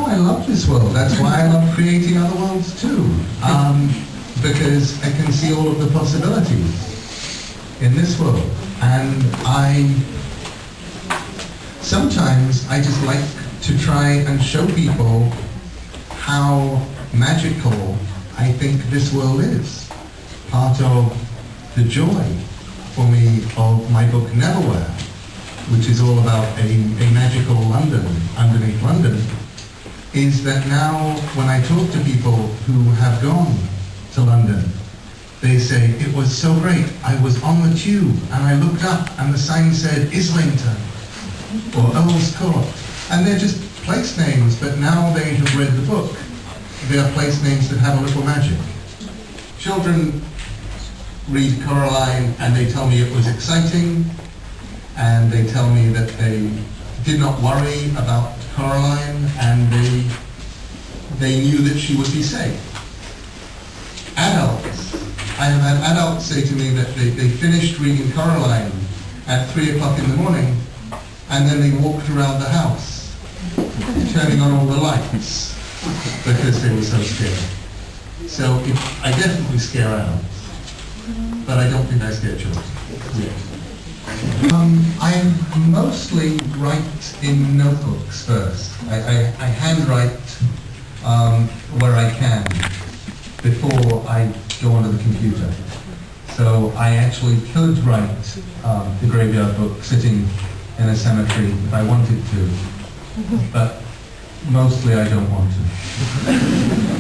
No, I love this world. That's why I love creating other worlds too. Because I can see all of the possibilities in this world. And sometimes I just like to try and show people how magical I think this world is. Part of the joy for me of my book Neverwhere, which is all about a magical London, underneath London, is that now when I talk to people who have gone to London, they say, it was so great, I was on the tube and I looked up and the sign said Islington or Earl's Court, and they're just place names, but now they have read the book. They are place names that have a little magic. Children read Coraline and they tell me it was exciting, and they tell me that they did not worry about Coraline, and they knew that she would be safe. Adults, I have had adults say to me that they finished reading Coraline at 3 o'clock in the morning, and then they walked around the house, turning on all the lights, because they were so scared. So I definitely scare adults, but I don't think I scare children. Yeah. I mostly write in notebooks first. I handwrite where I can before I go onto the computer. So I actually could write the Graveyard Book sitting in a cemetery if I wanted to, but mostly I don't want to.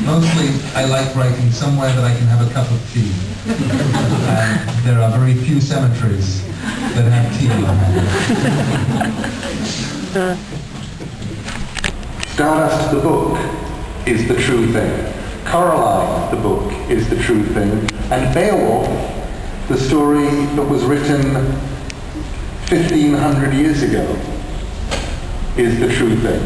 Mostly I like writing somewhere that I can have a cup of tea. And there are very few cemeteries that have tea on hand. Stardust the book is the true thing. Coraline the book is the true thing. And Beowulf, the story that was written 1,500 years ago, is the true thing.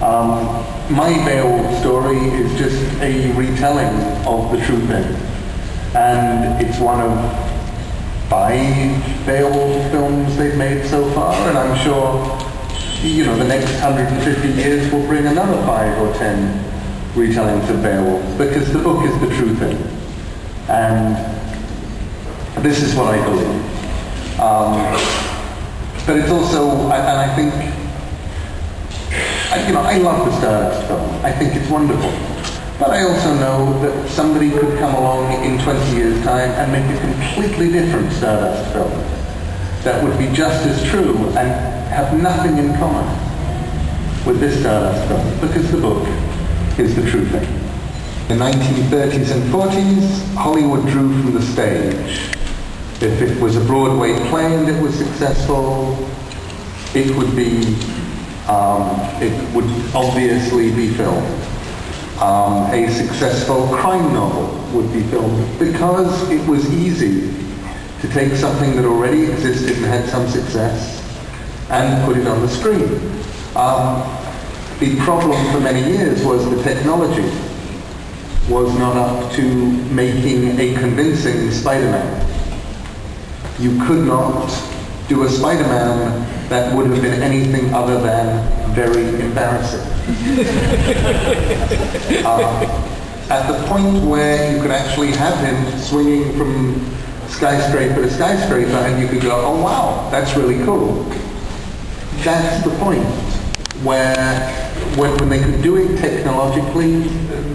My Beowulf story is just a retelling of the true thing. And it's one of 5 Beowulf films they've made so far, and I'm sure, the next 150 years will bring another 5 or 10 retellings of Beowulf, because the book is the true thing. And this is what I believe. But it's also, and I think, I love the Stardust film. I think it's wonderful. But I also know that somebody could come along in 20 years' time and make a completely different Stardust film that would be just as true and have nothing in common with this Stardust film, because the book is the true thing. In the 1930s and 40s, Hollywood drew from the stage. If it was a Broadway play and it was successful, it would obviously be filmed. A successful crime novel would be filmed because it was easy to take something that already existed and had some success and put it on the screen. The problem for many years was the technology was not up to making a convincing Spider-Man. You could not do a Spider-Man that would have been anything other than very embarrassing. At the point where you could actually have him swinging from skyscraper to skyscraper and you could go, oh wow, that's really cool. That's the point where when they could do it technologically,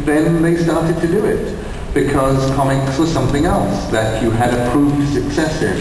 then they started to do it, because comics was something else that you had a proved success in.